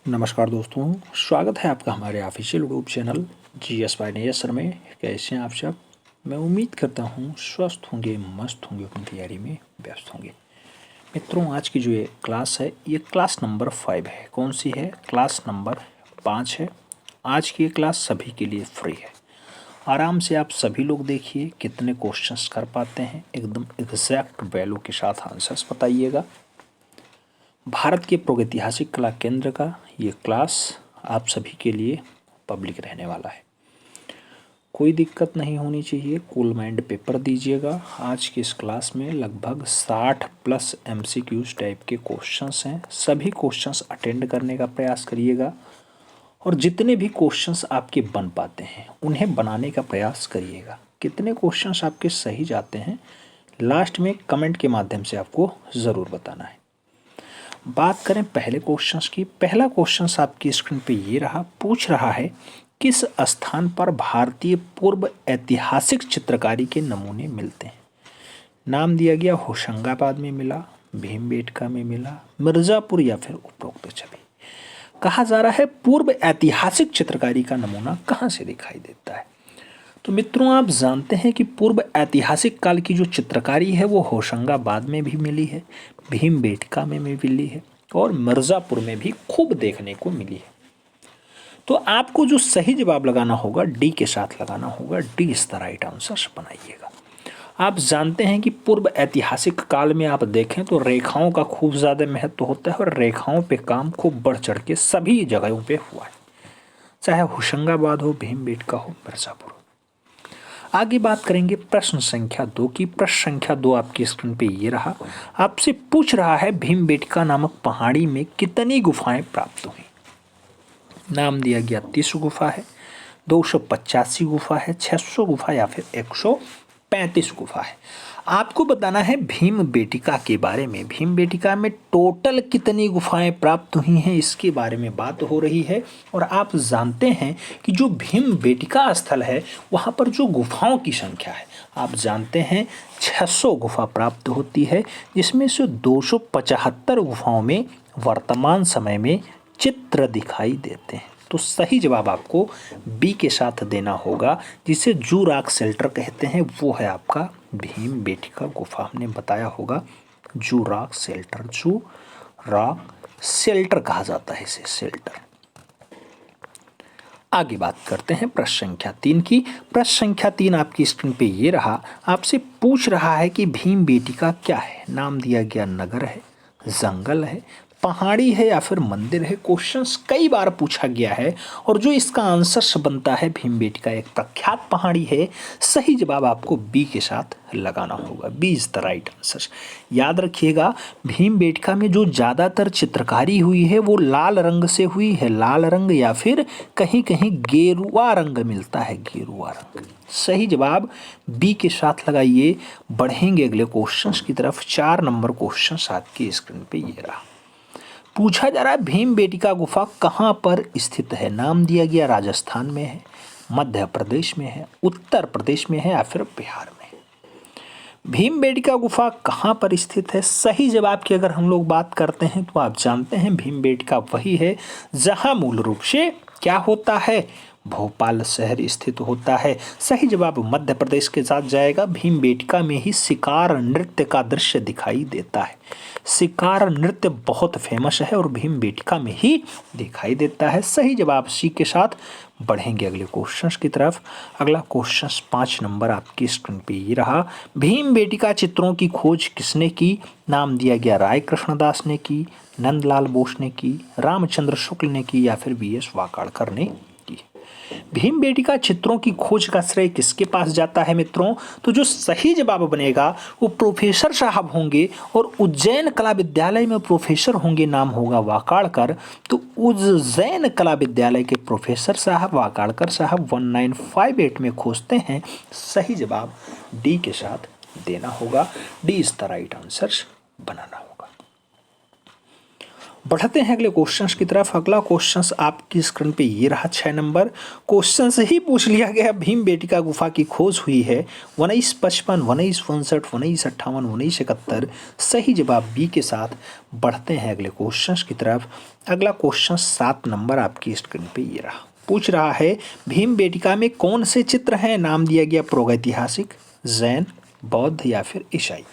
नमस्कार दोस्तों, स्वागत है आपका हमारे official YouTube channel GS by Neyas sir में। कैसे हैं आप सब? मैं उम्मीद करता हूँ स्वस्थ होंगे, मस्त होंगे, अपनी तैयारी में व्यस्त होंगे। मित्रों, आज की जो ये क्लास है ये क्लास नंबर 5 है। कौन सी है? क्लास नंबर 5 है। आज की ये क्लास सभी के लिए फ्री है। आराम से आप सभी लोग देखिए कितने क्वेश्चंस कर पाते हैं, एकदम एग्जैक्ट वैल्यू के साथ आंसर्स बताइएगा। भारत के प्रागैतिहासिक कला केंद्र का ये क्लास आप सभी के लिए पब्लिक रहने वाला है। कोई दिक्कत नहीं होनी चाहिए, कूल माइंड पेपर दीजिएगा। आज की इस क्लास में लगभग 60 प्लस MCQs टाइप के क्वेश्चंस हैं। सभी क्वेश्चंस अटेंड करने का प्रयास करिएगा और जितने भी क्वेश्चंस आपके बन पाते हैं उन्हें बनाने का प्रयास करिएगा। कितने क्वेश्चंस आपके सही जाते हैं लास्ट में कमेंट के माध्यम से आपको ज़रूर बताना है। बात करें पहले क्वेश्चंस की। पहला क्वेश्चंस आपकी स्क्रीन पे ये रहा, पूछ रहा है किस स्थान पर भारतीय पूर्व ऐतिहासिक चित्रकारी के नमूने मिलते हैं। नाम दिया गया होशंगाबाद में मिला, भीमबेटका में मिला, मिर्ज़ापुर या फिर उपरोक्त छवि। कहा जा रहा है पूर्व ऐतिहासिक चित्रकारी का नमूना कहाँ से दिखाई देता है। तो मित्रों, आप जानते हैं कि पूर्व ऐतिहासिक काल की जो चित्रकारी है वो होशंगाबाद में भी मिली है, भीमबेटका में भी मिली है और मिर्ज़ापुर में भी खूब देखने को मिली है। तो आपको जो सही जवाब लगाना होगा डी के साथ लगाना होगा। D is the right answer बनाइएगा। आप जानते हैं कि पूर्व ऐतिहासिक काल में आप देखें तो रेखाओं का खूब ज़्यादा महत्व होता है और रेखाओं पे काम खूब बढ़ चढ़ के सभी जगहों पे हुआ है, चाहे होशंगाबाद हो, भीमबेटका हो, मिर्ज़ापुर हो। आगे बात करेंगे प्रश्न संख्या 2 की। प्रश्न संख्या 2 आपकी स्क्रीन पे ये रहा, आपसे पूछ रहा है भीमबेटका नामक पहाड़ी में कितनी गुफाएं प्राप्त हुई। नाम दिया गया 30 गुफा है, 285 गुफा है, 600 गुफा या फिर 135 गुफा है। आपको बताना है भीमबेटका के बारे में। भीमबेटका में टोटल कितनी गुफाएं प्राप्त हुई हैं इसके बारे में बात हो रही है। और आप जानते हैं कि जो भीमबेटका स्थल है वहाँ पर जो गुफाओं की संख्या है आप जानते हैं 600 गुफा प्राप्त होती है, जिसमें से 275 गुफाओं में वर्तमान समय में चित्र दिखाई देते हैं। तो सही जवाब आपको बी के साथ देना होगा, जिसे जू रॉक शेल्टर कहते हैं। वो है आपका भीमबेटका गुफा। हमने बताया होगा जू रॉक शेल्टर, जू रॉक शेल्टर कहा जाता है इसे, शेल्टर। आगे बात करते हैं प्रश्न संख्या 3 की। प्रश्न संख्या 3 आपकी स्क्रीन पे ये रहा, आपसे पूछ रहा है कि भीमबेटका क्या है। नाम दिया गया नगर है, जंगल है, पहाड़ी है या फिर मंदिर है। क्वेश्चंस कई बार पूछा गया है और जो इसका आंसर बनता है भीमबेटका एक प्रख्यात पहाड़ी है। सही जवाब आपको बी के साथ लगाना होगा। B is the right answer. याद रखिएगा भीमबेटका में जो ज़्यादातर चित्रकारी हुई है वो लाल रंग से हुई है, लाल रंग या फिर कहीं कहीं गेरुआ रंग मिलता है, गेरुआ रंग। सही जवाब बी के साथ लगाइए। बढ़ेंगे अगले क्वेश्चंस की तरफ। 4 नंबर क्वेश्चन आपकी स्क्रीन पे ये रहा, पूछा जा रहा है भीमबेटका गुफा कहाँ पर स्थित है। नाम दिया गया राजस्थान में है, मध्य प्रदेश में है, उत्तर प्रदेश में है या फिर बिहार में। भीमबेटका गुफा कहाँ पर स्थित है। सही जवाब की अगर हम लोग बात करते हैं तो आप जानते हैं भीमबेटका वही है जहाँ मूल रूप से क्या होता है, भोपाल शहर स्थित होता है। सही जवाब मध्य प्रदेश के साथ जाएगा। भीमबेटका में ही शिकार नृत्य का दृश्य दिखाई देता है। शिकार नृत्य बहुत फेमस है और भीमबेटका में ही दिखाई देता है। सही जवाब सी के साथ। बढ़ेंगे अगले क्वेश्चंस की तरफ। अगला क्वेश्चन 5 नंबर आपकी स्क्रीन पे ये रहा, भीमबेटका चित्रों की खोज किसने की। नाम दिया गया राय कृष्णदास ने की, नंदलाल बोस ने की, रामचंद्र शुक्ल ने की या फिर VS वाकाड़कर ने की। भीमबेटका चित्रों की खोज का श्रेय किसके पास जाता है मित्रों। तो जो सही जवाब बनेगा वो प्रोफेसर साहब होंगे और उज्जैन कला विद्यालय में प्रोफेसर होंगे, नाम होगा वाकाड़कर। तो उज्जैन कला विद्यालय के प्रोफेसर साहब वाकाड़कर साहब 1958 में खोजते हैं। सही जवाब डी के साथ देना होगा। D is the right answer बनाना होगा। बढ़ते हैं अगले क्वेश्चंस की तरफ। अगला क्वेश्चंस आपकी स्क्रीन पे ये रहा 6 नंबर। क्वेश्चन से ही पूछ लिया गया, भीम बेटिका गुफा की खोज हुई है 1955, 1959, 1958, 1971। सही जवाब बी के साथ। बढ़ते हैं अगले क्वेश्चंस की तरफ। अगला क्वेश्चन 7 नंबर आपकी स्क्रीन पे ये रहा। पूछ रहा है भीम बेटिका में कौन से चित्र हैं? नाम दिया गया प्रागैतिहासिक, जैन, बौद्ध या फिर ईसाई।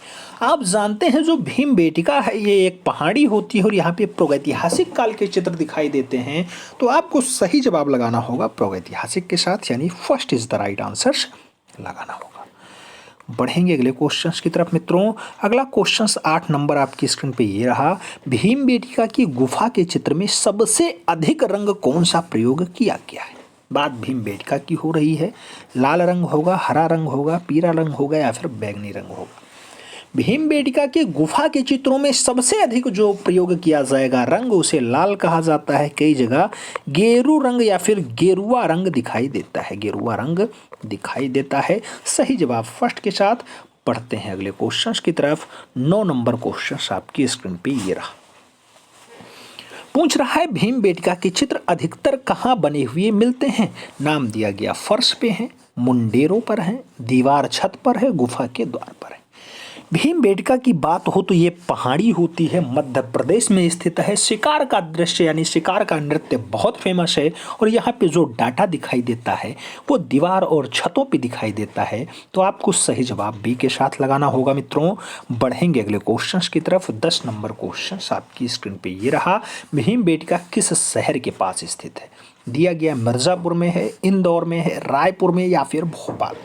आप जानते हैं जो भीम बेटिका है ये एक पहाड़ी होती है और यहाँ पे प्रागैतिहासिक काल के चित्र दिखाई देते हैं। तो आपको सही जवाब लगाना होगा प्रागैतिहासिक के साथ, यानी first is the right answer लगाना होगा। बढ़ेंगे अगले क्वेश्चंस की तरफ मित्रों। अगला क्वेश्चंस 8 नंबर आपकी स्क्रीन पे ये रहा। भीम बेटिका की गुफा के चित्र में सबसे अधिक रंग कौन सा प्रयोग किया गया है? बात भीम बेटिका की हो रही है। लाल रंग होगा, हरा रंग होगा, पीला रंग होगा या फिर बैंगनी रंग होगा। भीम बेटिका के गुफा के चित्रों में सबसे अधिक जो प्रयोग किया जाएगा रंग, उसे लाल कहा जाता है। कई जगह गेरू रंग या फिर गेरुआ रंग दिखाई देता है, गेरुआ रंग दिखाई देता है। सही जवाब फर्स्ट के साथ। बढ़ते हैं अगले क्वेश्चन की तरफ। 9 नंबर क्वेश्चन आपकी स्क्रीन पे ये रहा। पूछ रहा है भीम बेटिका के चित्र अधिकतर कहाँ बने हुए मिलते हैं? नाम दिया गया फर्श पे हैं, मुंडेरों पर हैं, दीवार छत पर है, गुफा के द्वार पर है। भीम बेटिका की बात हो तो ये पहाड़ी होती है, मध्य प्रदेश में स्थित है। शिकार का दृश्य यानी शिकार का नृत्य बहुत फेमस है और यहाँ पे जो डाटा दिखाई देता है वो दीवार और छतों पे दिखाई देता है। तो आपको सही जवाब बी के साथ लगाना होगा मित्रों। बढ़ेंगे अगले क्वेश्चंस की तरफ। 10 नंबर क्वेश्चन आपकी स्क्रीन पे ये रहा। भीम बेटिका किस शहर के पास स्थित है? दिया गया मिर्जापुर में है, इंदौर में है, रायपुर में या फिर भोपाल।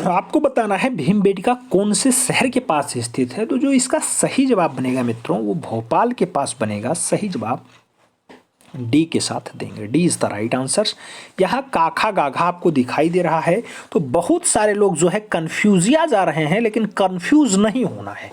आपको बताना है भीम बेटिका कौन से शहर के पास स्थित है। तो जो इसका सही जवाब बनेगा मित्रों वो भोपाल के पास बनेगा। सही जवाब डी के साथ देंगे। D is the right answer. यहाँ काखा गाघा आपको दिखाई दे रहा है तो बहुत सारे लोग जो है कंफ्यूजिया जा रहे हैं, लेकिन कंफ्यूज नहीं होना है।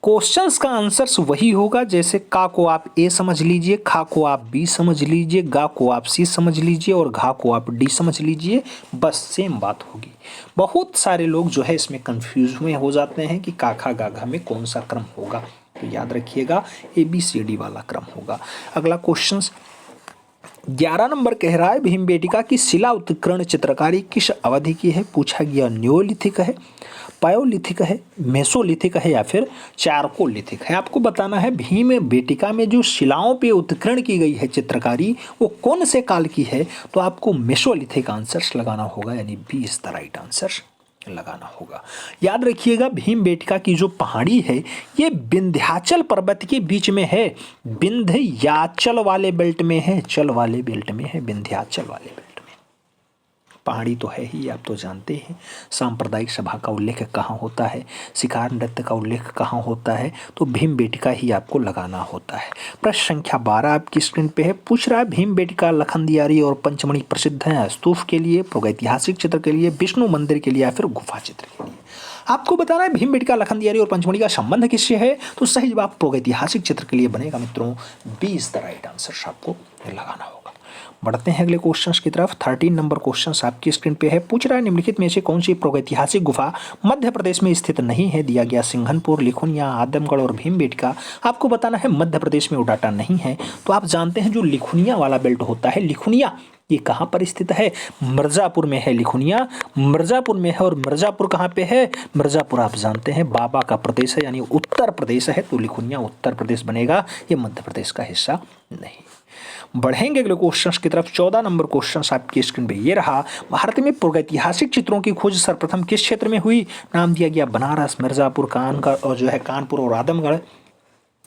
क्वेश्चंस का आंसर्स वही होगा, जैसे का को आप ए समझ लीजिए, खा को आप बी समझ लीजिए, गा को आप सी समझ लीजिए और घा को आप डी समझ लीजिए, बस सेम बात होगी। बहुत सारे लोग जो है इसमें कंफ्यूज हुए हो जाते हैं कि काखा गाघा में कौन सा क्रम होगा। तो याद रखिएगा ABCD वाला क्रम होगा। अगला क्वेश्चन 11 नंबर कह रहा है भीम बेटिका की शिला उत्कीर्ण चित्रकारी किस अवधि की है? पूछा गया न्योलिथिक है, पायोलिथिक है, मेसोलिथिक है या फिर चारकोलिथिक है। आपको बताना है भीम बेटिका में जो शिलाओं पे उत्कीर्ण की गई है चित्रकारी वो कौन से काल की है? तो आपको मेसोलिथिक आंसर्स लगाना होगा, यानी B is the right answer लगाना होगा। याद रखिएगा भीम बेटिका की जो पहाड़ी है ये विंध्याचल पर्वत के बीच में है, विंध्याचल वाले बेल्ट में है, चल वाले बेल्ट में है, विंध्याचल वाले बेल्ट में। पहाड़ी तो है ही, आप तो जानते हैं। सांप्रदायिक सभा का उल्लेख कहाँ होता है, शिकार नृत्य का उल्लेख कहाँ होता है, तो भीम बेटिका ही आपको लगाना होता है। प्रश्न संख्या 12 आपकी स्क्रीन पे है। पूछ रहा है भीम बेटिका लखनदियारी और पंचमढ़ी प्रसिद्ध हैं स्तूप के लिए, प्रागैतिहासिक चित्र के लिए, विष्णु मंदिर के लिए या फिर गुफा चित्र के लिए। आपको बताना है भीम बेटिका लखनदियारी और पंचमढ़ी का संबंध किससे है? तो सही जवाब प्रागैतिहासिक चित्र के लिए बनेगा मित्रों। B is the right answer आपको लगाना होगा। बढ़ते हैं अगले क्वेश्चंस की तरफ। 13 नंबर क्वेश्चंस आपकी स्क्रीन पे है। पूछ रहा है निम्नलिखित में से कौन सी प्रागैतिहासिक गुफा मध्य प्रदेश में स्थित नहीं है? दिया गया सिंघनपुर, लिखुनिया, आदमगढ़ और भीम बेटिका। आपको बताना है मध्य प्रदेश में वो डाटा नहीं है। तो आप जानते हैं जो लिखुनिया वाला बेल्ट होता है, लिखुनिया ये कहाँ पर स्थित है? मिर्जापुर में है। लिखुनिया मिर्जापुर में है और मिर्जापुर कहाँ पे है? मिर्जापुर आप जानते हैं बाबा का प्रदेश है, यानी उत्तर प्रदेश है। तो लिखुनिया उत्तर प्रदेश बनेगा, ये मध्य प्रदेश का हिस्सा नहीं। बढ़ेंगे अगले क्वेश्चंस की तरफ। 14 नंबर क्वेश्चंस आपकी स्क्रीन पे ये रहा। भारत में प्रागैतिहासिक चित्रों की खोज सर्वप्रथम किस क्षेत्र में हुई? नाम दिया गया बनारस, मिर्जापुर, कानगढ़ और जो है कानपुर और आदमगढ़।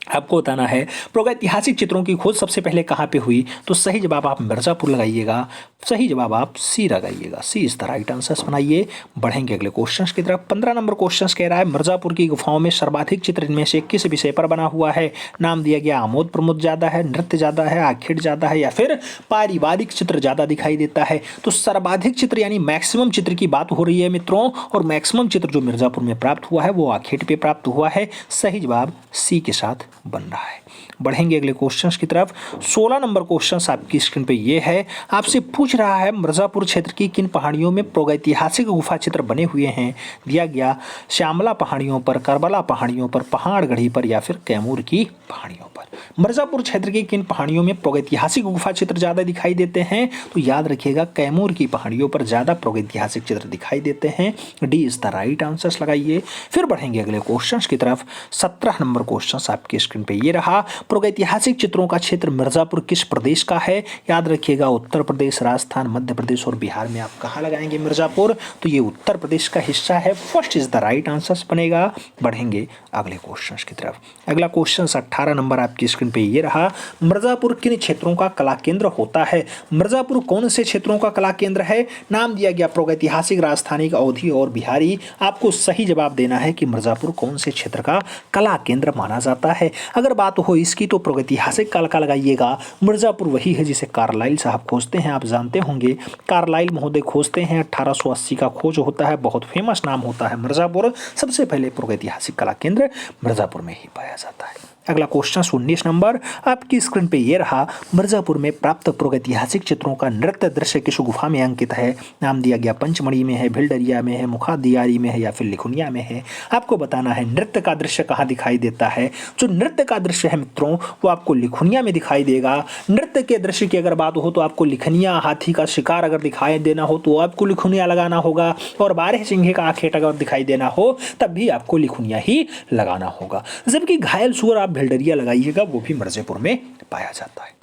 आपको बताना है प्रागैतिहासिक चित्रों की खोज सबसे पहले कहाँ पे हुई? तो सही जवाब आप मिर्जापुर लगाइएगा। सही जवाब आप सी लगाइएगा। सी इज द राइट आंसर बनाइए। बढ़ेंगे अगले क्वेश्चंस की तरफ। 15 नंबर क्वेश्चंस कह रहा है मिर्जापुर की गुफाओं में सर्वाधिक चित्र इनमें से किस विषय पर बना हुआ है? नाम दिया गया आमोद प्रमोद ज्यादा है, नृत्य ज्यादा है, आखेट ज्यादा है या फिर पारिवारिक चित्र ज्यादा दिखाई देता है। तो सर्वाधिक चित्र यानी मैक्सिमम चित्र की बात हो रही है मित्रों, और मैक्सिमम चित्र जो मिर्जापुर में प्राप्त हुआ है वो आखेट पे प्राप्त हुआ है। सही जवाब सी के साथ बन रहा है। बढ़ेंगे अगले क्वेश्चंस की तरफ। 16 नंबर क्वेश्चन आपकी स्क्रीन पे ये है, आपसे पूछ रहा है मिर्जापुर क्षेत्र की किन पहाड़ियों में प्रागैतिहासिक गुफा चित्र बने हुए हैं। दिया गया श्यामला पहाड़ियों पर, करबला पहाड़ियों पर, पहाड़गढ़ी पर या फिर कैमूर की पहाड़ियों पर। मिर्जापुर क्षेत्र की किन पहाड़ियों में प्रागैतिहासिक गुफा चित्र ज्यादा दिखाई देते हैं, तो याद रखिएगा कैमूर की पहाड़ियों पर ज्यादा प्रागैतिहासिक चित्र दिखाई देते हैं। D is the right answer लगाइए। फिर बढ़ेंगे अगले क्वेश्चन की तरफ। 17 नंबर क्वेश्चन आपकी स्क्रीन पे ये रहा, प्रागैतिहासिक चित्रों का क्षेत्र मिर्जापुर किस प्रदेश का है। याद रखिएगा उत्तर प्रदेश, राजस्थान, मध्य प्रदेश और बिहार में आप कहाँ लगाएंगे मिर्जापुर, तो ये उत्तर प्रदेश का हिस्सा है। First is the right answer बनेगा। बढ़ेंगे अगले क्वेश्चन की तरफ। अगला क्वेश्चन 18 नंबर आपकी स्क्रीन पे ये रहा, मिर्जापुर किन क्षेत्रों का कला केंद्र होता है। मिर्जापुर कौन से क्षेत्रों का कला केंद्र है। नाम दिया गया प्रागैतिहासिक, राजस्थानी, अवधी और बिहारी। आपको सही जवाब देना है कि मिर्जापुर कौन से क्षेत्र का कला केंद्र माना जाता है। अगर बात हो इसकी तो प्रागैतिहासिक काल का लगाइएगा। मिर्जापुर वही है जिसे कार्लाइल साहब खोजते हैं, आप जानते होंगे कार्लाइल महोदय खोजते हैं। 1880 का खोज होता है, बहुत फेमस नाम होता है मिर्जापुर। सबसे पहले प्रागैतिहासिक कला केंद्र मिर्जापुर में ही पाया जाता है। अगला क्वेश्चन 19 नंबर आपकी स्क्रीन पे ये रहा, मिर्जापुर में प्राप्त प्रागैतिहासिक चित्रों का नृत्य दृश्य किस गुफा में अंकित है। नाम दिया गया पंचमढ़ी में है, भिलडरिया में है, मुखादियारी में है या फिर लिखुनिया में है। आपको बताना है नृत्य का दृश्य कहाँ दिखाई देता है। जो नृत्य का दृश्य है मित्रों वो आपको लिखुनिया में दिखाई देगा। नृत्य के दृश्य की अगर बात हो तो आपको लिखनिया, हाथी का शिकार अगर दिखाई देना हो तो आपको लिखुनिया लगाना होगा, और बारह सिंहे का आखेट अगर दिखाई देना हो तब भी आपको लिखुनिया ही लगाना होगा। जबकि घायल सुअर आप भिलडरिया लगाइएगा, वो भी मिर्जापुर में पाया जाता है।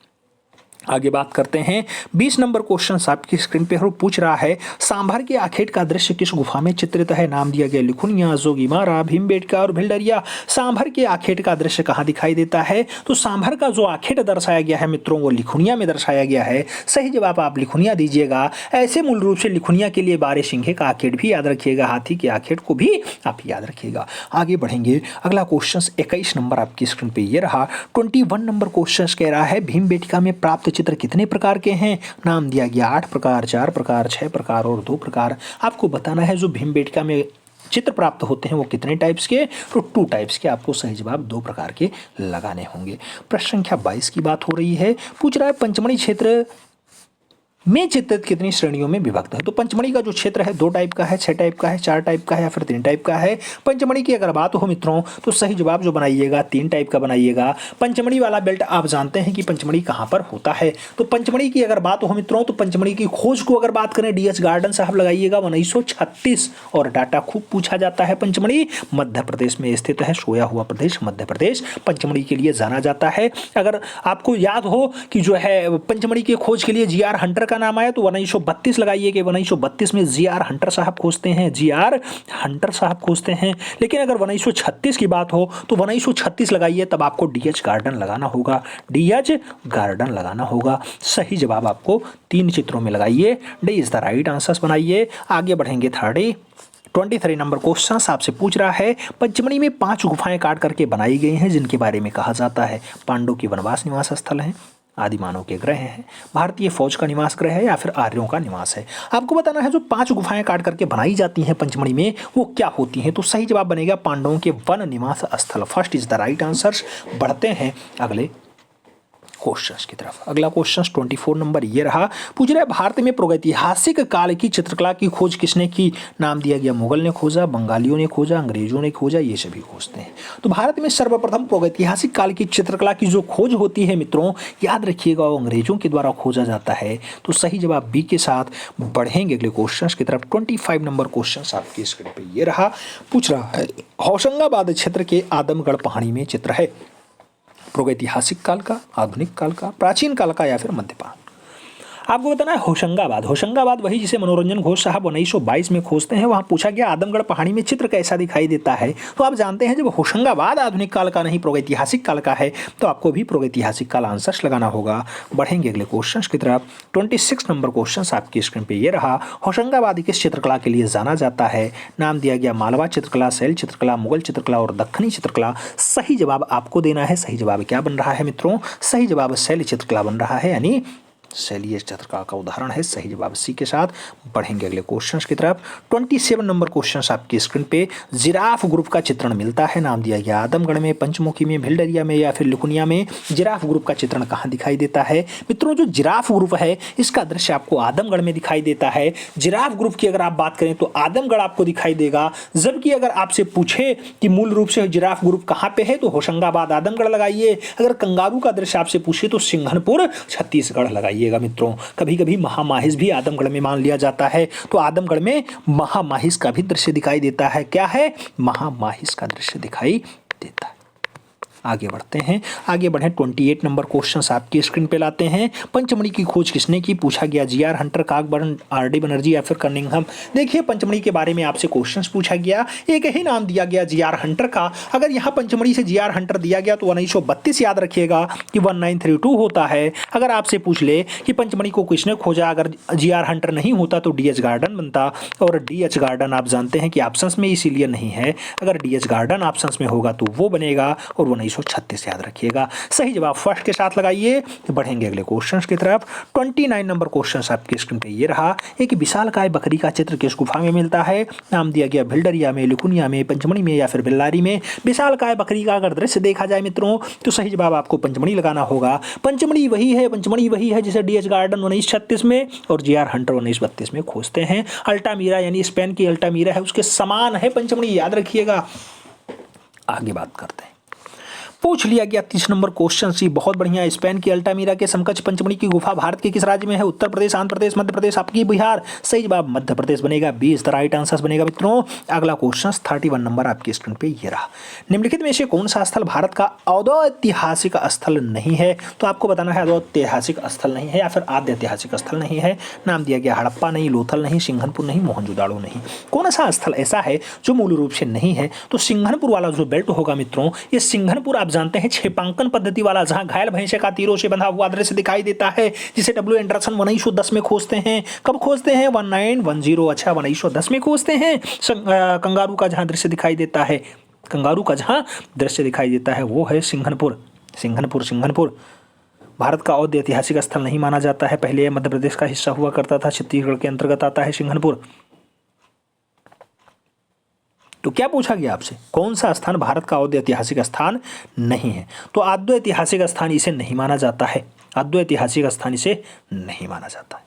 आगे बात करते हैं 20 नंबर क्वेश्चन आपकी स्क्रीन पे पूछ रहा है, सांभर के आखेट का दृश्य किस गुफा में चित्रित है। नाम दिया गया लिखुनिया, जोगीमारा, भीमबेटका और भिलडरिया। सांभर के आखेट का दृश्य कहाँ दिखाई देता है, तो सांभर का जो आखेट दर्शाया गया है मित्रों वो लिखुनिया में दर्शाया गया है। सही जवाब आप लिखुनिया दीजिएगा। ऐसे मूल रूप से लिखुनिया के लिए बारह सिंहे का आखेट भी याद रखिएगा, हाथी के आखेट को भी आप याद रखिएगा। आगे बढ़ेंगे। अगला क्वेश्चन 21 नंबर आपकी स्क्रीन पे ये रहा। 21 नंबर क्वेश्चन कह रहा है, भीमबेटका में प्राप्त चित्र कितने प्रकार के हैं। नाम दिया गया 8 प्रकार, 4 प्रकार, 6 प्रकार और 2 प्रकार। आपको बताना है जो भीमबेटका में चित्र प्राप्त होते हैं वो कितने टाइप्स के, तो 2 टाइप्स के। आपको सही जवाब 2 प्रकार के लगाने होंगे। प्रश्न संख्या 22 की बात हो रही है। पूछ रहा है पंचमढ़ी क्षेत्र में चित्रित कितनी श्रेणियों में विभक्त है। तो पंचमढ़ी का जो क्षेत्र है 2 टाइप का है, 6 टाइप का है, 4 टाइप का है या फिर 3 टाइप का है। पंचमढ़ी की अगर बात हो मित्रों तो सही जवाब जो बनाइएगा 3 टाइप का बनाइएगा। पंचमढ़ी वाला बेल्ट आप जानते हैं कि पंचमढ़ी कहाँ पर होता है। तो पंचमढ़ी की अगर बात हो मित्रों तो पंचमढ़ी की खोज को अगर बात करें डीएच गार्डन साहब लगाइएगा 1936, और डाटा खूब पूछा जाता है। पंचमढ़ी मध्य प्रदेश में स्थित है, सोया हुआ प्रदेश मध्य प्रदेश पंचमढ़ी के लिए जाना जाता है। अगर आपको याद हो कि जो है पंचमढ़ी की खोज के लिए जीआर हंटर का नाम आया तो 1932 लगाइए कि 1932 में जीआर हंटर साहब खोजते हैं, जीआर हंटर साहब खोजते हैं। लेकिन अगर 1936 की बात हो तो 1936 लगाइए, तब आपको डीएच गार्डन लगाना होगा, डीएच गार्डन लगाना होगा। सही जवाब आपको 3 चित्रों में लगाइए, D is the right answer बनाइए। आगे बढ़ेंगे 23 नंबर क्वेश्चन आपसे पूछ रहा है, पंचमढ़ी में 5 गुफाएं काट करके बनाई गई हैं जिनके बारे में कहा जाता है पांडव की वनवास निवास स्थल है, आदि मानव के ग्रह हैं, भारतीय फौज का निवास ग्रह है या फिर आर्यों का निवास है। आपको बताना है जो 5 गुफाएं काट करके बनाई जाती हैं पंचमढ़ी में वो क्या होती हैं। तो सही जवाब बनेगा पांडवों के वन निवास स्थल। First is the right answer. बढ़ते हैं अगले क्वेश्चंस की तरफ। अगला क्वेश्चन 24 नंबर ये रहा। पूछ रहा है भारत में प्रागैतिहासिक काल की चित्रकला की खोज किसने की। नाम दिया गया मुगल ने खोजा, बंगालियों ने खोजा, अंग्रेजों ने खोजा, ये सभी खोजते हैं। तो भारत में सर्वप्रथम प्रागैतिहासिक काल की चित्रकला की जो खोज होती है मित्रों याद रखिएगा वो अंग्रेजों के द्वारा खोजा जाता है। तो सही जवाब बी के साथ बढ़ेंगे अगले क्वेश्चन की तरफ। 25 नंबर क्वेश्चन आपकी स्क्रीन पर ये रहा। पूछ रहा है होशंगाबाद क्षेत्र के आदमगढ़ पहाड़ी में चित्र है प्रागैतिहासिक काल का, आधुनिक काल का, प्राचीन काल का या फिर मध्यकाल। आपको बताना है होशंगाबाद। होशंगाबाद वही जिसे मनोरंजन घोष साहब 1922 में खोजते हैं। वहां पूछा गया आदमगढ़ पहाड़ी में चित्र कैसा दिखाई देता है। तो आप जानते हैं जब होशंगाबाद आधुनिक काल का नहीं प्रागैतिहासिक काल का है तो आपको भी प्रागैतिहासिक काल आंसर लगाना होगा। बढ़ेंगे अगले क्वेश्चन की तरफ। 26 नंबर क्वेश्चन आपकी स्क्रीन पर यह रहा। होशंगाबाद किस चित्रकला के लिए जाना जाता है। नाम दिया गया मालवा चित्रकला, शैल चित्रकला, मुगल चित्रकला और दक्खनी चित्रकला। सही जवाब आपको देना है। सही जवाब क्या बन रहा है मित्रों, सही जवाब शैल चित्रकला बन रहा है, यानी शैलीय चंद्रिका का उदाहरण है। सही जवाब सी के साथ। बढ़ेंगे अगले क्वेश्चन की तरफ। 27 नंबर क्वेश्चन आपकी स्क्रीन पे जिराफ ग्रुप का चित्रण मिलता है। नाम दिया गया आदमगढ़ में, पंचमुखी में, भिलडरिया में या फिर लुकुनिया में। जिराफ ग्रुप का चित्रण कहाँ दिखाई देता है? मित्रों, जो जिराफ ग्रुप है इसका दृश्य आपको आदमगढ़ में दिखाई देता है। जिराफ ग्रुप की अगर आप बात करें तो आदमगढ़ आपको दिखाई देगा, जबकि अगर आपसे पूछे कि मूल रूप से जिराफ ग्रुप कहाँ पे है तो होशंगाबाद आदमगढ़ लगाइए। अगर कंगारू का दृश्य आपसे पूछे तो सिंघनपुर छत्तीसगढ़ लगाइएगा। मित्रों, कभी कभी महामाहिस भी आदमगढ़ में मान लिया जाता है, तो आदमगढ़ में महामाहिस का भी दृश्य दिखाई देता है। क्या है? महामाहिस का दृश्य दिखाई देता है। आगे बढ़ते हैं। आगे बढ़े 28 नंबर क्वेश्चन आपकी स्क्रीन पे लाते हैं। पंचमढ़ी की खोज किसने की? पूछा गया G R. Hunter, Cockburn, R D. Banerjee या फिर कनिंघम। देखिए, पंचमढ़ी के बारे में आपसे क्वेश्चंस पूछा गया, एक ही नाम दिया गया जी.आर. हंटर का। अगर यहाँ पंचमढ़ी से जी.आर. हंटर दिया गया तो 1932 याद रखिएगा कि 1932 होता है। अगर आपसे पूछ ले कि पंचमढ़ी को किसने खोजा, अगर जी.आर. हंटर नहीं होता तो डी.एच. गार्डन बनता, और डी.एच. गार्डन आप जानते हैं कि ऑप्शंस में इसीलिए नहीं है। अगर डी.एच. गार्डन ऑप्शंस में होगा तो वो बनेगा, और 1936 याद रखिएगा। सही जवाब फर्स्ट के साथ लगाइए। बढ़ेंगे अगले क्वेश्चन की तरफ। 29 नंबर क्वेश्चन आपकी स्क्रीन पे ये रहा। एक विशालकाय बकरी का चित्र किस गुफा में मिलता है? नाम दिया गया भिलडरिया में, लुकुनिया में, पंचमढ़ी में या फिर बेल्लारी में। विशालकाय बकरी का अगर दृश्य देखा जाए मित्रों तो सही जवाब आपको पंचमढ़ी लगाना होगा। पंचमढ़ी वही है जिसे डी.एच. गार्डन 1936 में और जी.आर. हंटर 1932 में खोजते हैं। अल्टामीरा यानी स्पेन की अल्टामीरा है, उसके समान है पंचमढ़ी, याद रखिएगा। आगे बात करते हैं। पूछ लिया गया 30 नंबर क्वेश्चन सी, बहुत बढ़िया। स्पेन की अल्टामीरा के समकक्ष पंचमढ़ी की गुफा भारत के किस राज्य में है? उत्तर प्रदेश, आंध्र प्रदेश, मध्य प्रदेश, आपकी बिहार। सही जवाब मध्य प्रदेश बनेगा। 20 द राइट आंसर बनेगा। मित्रों, अगला क्वेश्चन 31 नंबर आपकी स्क्रीन पे ये रहा। निम्नलिखित में से कौन सा स्थल भारत का अद्वैतिहासिक स्थल नहीं है? तो आपको बताना है अद्वैतिहासिक स्थल नहीं है या फिर आद्य ऐतिहासिक स्थल नहीं है। नाम दिया गया हड़प्पा नहीं, लोथल नहीं, सिंघनपुर नहीं, मोहनजोदाड़ो नहीं। कौन सा स्थल ऐसा है जो मूल रूप से नहीं है? तो सिंघनपुर वाला जो बेल्ट होगा मित्रों, ये सिंघनपुर आप जानते हैं छेपांकन पद्धति वाला, जहां घायल भैंसे का तीरों से बंधा हुआ दृश्य दिखाई देता है, जिसे डब्ल्यू एंडरसन 1910 में खोजते हैं। कब खोजते हैं? 1910। अच्छा, 1910 में खोजते हैं। कंगारू का जहां दृश्य दिखाई देता है, कंगारू का जहां दृश्य दिखाई देता है वो है सिंघनपुर। सिंघनपुर भारत का और ऐतिहासिक स्थल नहीं माना जाता है। पहले मध्य प्रदेश का हिस्सा हुआ करता था, छत्तीसगढ़ के अंतर्गत आता है सिंघनपुर। तो क्या पूछा गया आपसे? कौन सा स्थान भारत का अद्वैत ऐतिहासिक स्थान नहीं है? तो अद्वैत ऐतिहासिक स्थान इसे नहीं माना जाता है। अद्वैत ऐतिहासिक स्थान इसे नहीं माना जाता है।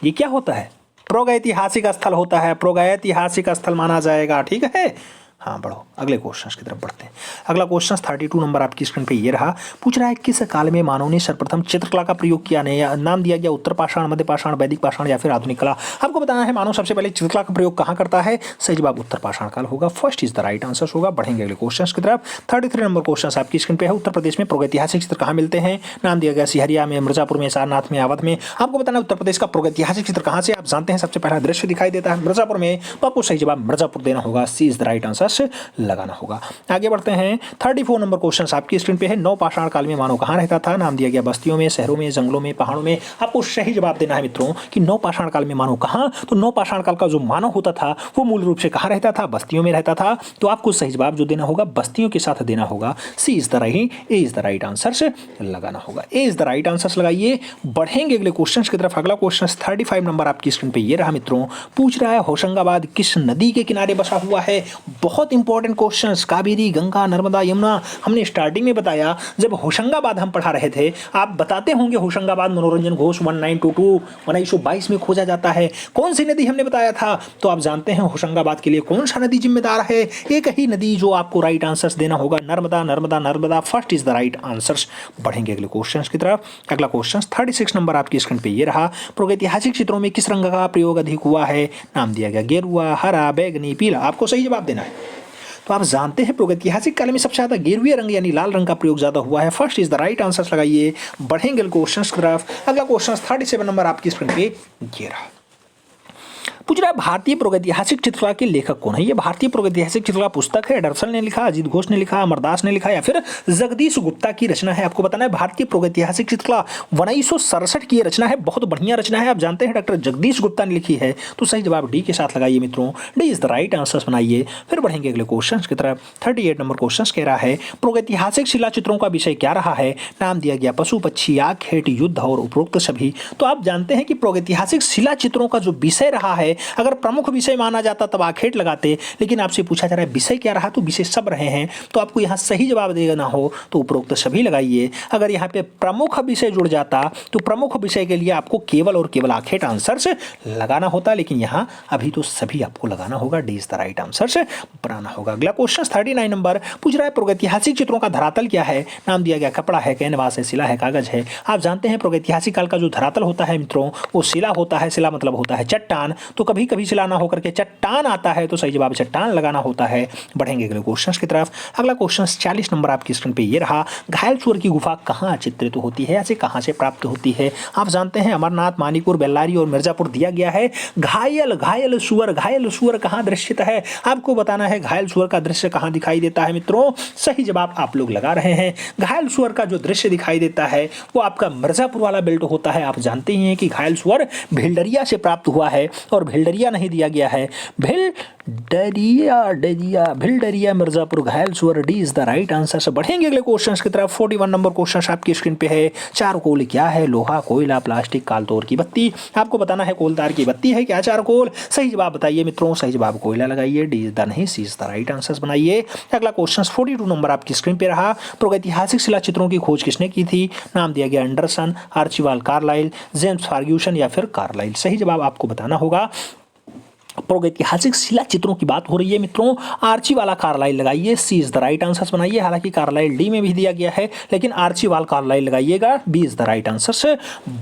ये क्या होता है? प्रागैतिहासिक स्थल होता है। प्रागैतिहासिक स्थल माना जाएगा। ठीक है। हाँ, बढ़ो अगले क्वेश्चन की तरफ बढ़ते हैं। अगला क्वेश्चन 32 नंबर आपकी स्क्रीन पे ये रहा। पूछ रहा है किस काल में मानव ने सर्वप्रथम चित्रकला का प्रयोग किया? नहीं, नाम दिया गया उत्तर पाषाण, मध्य पाषाण, वैदिक पाषाण या फिर आधुनिक कला। आपको बताना है मानव सबसे पहले चित्रकला का प्रयोग कहाँ करता है? सही जवाब उत्तर पाषाण काल होगा। First is the right answer होगा। बढ़ेंगे अगले क्वेश्चन की तरफ। 33 नंबर क्वेश्चन आपकी स्क्रीन पे है। उत्तर प्रदेश में प्रागैतिहासिक चित्र कहाँ मिलते हैं? नाम दिया गया सिहरिया में, मिर्जापुर में, सारनाथ में, अवध में। आपको बताना है उत्तर प्रदेश का प्रागैतिहासिक चित्र कहाँ से? आप जानते हैं सबसे पहला दृश्य दिखाई देता है मिर्जापुर में, तो आपको सही जवाब मिर्जापुर देना होगा। सी इज द राइट आंसर लगाना होगा। आगे बढ़ते हैं। 34 नंबर क्वेश्चन आपकी स्क्रीन पे है। नवपाषाण काल में मानव कहाँ रहता था? नाम दिया गया बस्तियों में, शहरों में, जंगलों में, पहाड़ों में। आपको सही जवाब देना है मित्रों कि नवपाषाण काल में मानव कहाँ? तो नवपाषाण काल का जो मानव होता था वो मूल रूप से कहाँ रहता था? बस्तियों में रहता था। तो आपको सही जवाब जो देना होगा बस्तियों के साथ देना होगा। सी इज द राइट आंसर से लगाना होगा। ए इज द राइट आंसर लगाइए। बढ़ेंगे अगले क्वेश्चन की तरफ। अगला क्वेश्चन 35 नंबर आपकी स्क्रीन पे ये रहा मित्रों। पूछ रहा है होशंगाबाद किस नदी के किनारे बसा हुआ है? बहुत इंपॉर्टेंट क्वेश्चन। कावेरी, गंगा, नर्मदा, यमुना। हमने स्टार्टिंग में बताया जब होशंगाबाद हम पढ़ा रहे थे, आप बताते होंगे होशंगाबाद मनोरंजन घोष 1922 1922 में खोजा जाता है। कौन सी नदी हमने बताया था? तो आप जानते हैं होशंगाबाद के लिए कौन सा नदी जिम्मेदार है? एक ही नदी जो आपको राइट आंसर देना होगा, Narmada. Narmada Narmada first is the right answer. बढ़ेंगे अगले क्वेश्चन की तरफ। अगला क्वेश्चन 36 नंबर आपकी स्क्रीन पे ये रहा। प्रागैतिहासिक चित्रों में किस रंग का प्रयोग अधिक हुआ है? नाम दिया गया गेरुआ, हरा, बैगनी, पीला। आपको सही जवाब देना है। तो आप जानते हैं प्रागैतिहासिक काल में सबसे ज्यादा गेरुए रंग यानी लाल रंग का प्रयोग ज्यादा हुआ है। First is the right answer लगाइए। बढ़ेंगे क्वेश्चन की तरफ। अगला क्वेश्चन 37 नंबर आपकी स्क्रीन पे ये रहा। पूछ रहा है भारतीय प्रागैतिहासिक चित्रकला के लेखक कौन है। ये भारतीय प्रागैतिहासिक चित्रकला पुस्तक है, एंडरसन ने लिखा, अजीत घोष ने लिखा, अमरदास ने लिखा या फिर जगदीश गुप्ता की रचना है। आपको बताना है भारतीय प्रागैतिहासिक चित्रकला 1967 की रचना है, बहुत बढ़िया रचना है। आप जानते हैं डॉक्टर जगदीश गुप्ता ने लिखी है। तो सही जवाब डी के साथ लगाइए मित्रों, D is the right answer बनाइए। फिर बढ़ेंगे अगले क्वेश्चन की तरफ। 38 नंबर क्वेश्चन कह रहा है प्रागैतिहासिक शिला चित्रों का विषय क्या रहा है। नाम दिया गया पशु पक्षी, आग, खेत, युद्ध और उपरोक्त सभी। तो आप जानते हैं कि प्रागैतिहासिक शिला चित्रों का जो विषय रहा है, अगर प्रमुख विषय माना जाता तब आखेट लगाते, लेकिन आपसे पूछा जा रहा है विषय क्या रहा, तो विषय सब रहे हैं। तो आपको यहाँ सही जवाब देना हो तो उपरोक्त सभी लगाइए। अगर यहाँ पे प्रमुख विषय जुड़ जाता तो प्रमुख विषय के लिए आपको केवल और केवल आखेट आंसर से लगाना होता, लेकिन यहाँ अभी तो सभी आपको लगाना होगा। D is the right answer से बनाना होगा। अगला क्वेश्चन 39 नंबर पूछ रहा है प्रागैतिहासिक चित्रों का धरातल क्या है। नाम दिया गया कपड़ा है, कैनवास है, शिला है, कागज है। आप जानते हैं प्रागैतिहासिक काल का जो धरातल होता है मित्रों वो शिला होता है। शिला मतलब होता है चट्टान। तो कभी कभी शिला ना होकर के चट्टान आता है, तो सही जवाब चट्टान लगाना होता है। बढ़ेंगे अगले क्वेश्चन की तरफ। अगला क्वेश्चन 40 नंबर आपकी स्क्रीन पे ये रहा, घायल सूअर की गुफा कहाँ चित्रित होती है, ऐसे कहाँ से प्राप्त होती है। आप जानते हैं अमरनाथ, मानीपुर, बेल्लारी और मिर्जापुर दिया गया है। घायल सूअर कहाँ दृश्यत है, आपको बताना है घायल सूअर का दृश्य कहाँ दिखाई देता है मित्रों। सही जवाब आप लोग लगा रहे हैं। घायल सूअर का जो दृश्य दिखाई देता है वो आपका मिर्जापुर वाला बेल्ट होता है। आप जानते ही हैं कि घायल सूअर भिलडरिया से प्राप्त हुआ है, और भिलडरिया नहीं दिया गया है, भिलडरिया मिर्जापुर घायल सूअर। D is the right answer. से बढ़ेंगे अगले क्वेश्चन की तरफ। 41 नंबर क्वेश्चन आपकी स्क्रीन पे है, चारकोल क्या है। लोहा, कोयला, प्लास्टिक, कालतोर की बत्ती। आपको बताना है कोलतार की बत्ती है क्या चारकोल। सही जवाब बताइए मित्रों, सही जवाब कोयला लगाइए। डी इज द नहीं, सी इज द राइट आंसर बनाइए। अगला क्वेश्चन 42 नंबर आपकी स्क्रीन पे रहा, प्रागैतिहासिक शिला चित्रों की खोज किसने की थी। नाम दिया गया Anderson, Archibald Carlyle, James Fergusson या फिर कार्लाइल। सही जवाब आपको बताना होगा। प्रागैतिहासिक शिला चित्रों की बात हो रही है मित्रों, आर्ची वाला कार्लाइल लगाइए। सी इज द राइट आंसर बनाइए। हालांकि कार्लाइल डी में भी दिया गया है, लेकिन आर्ची वाला कार्लाइल लगाइएगा। B is the right answer से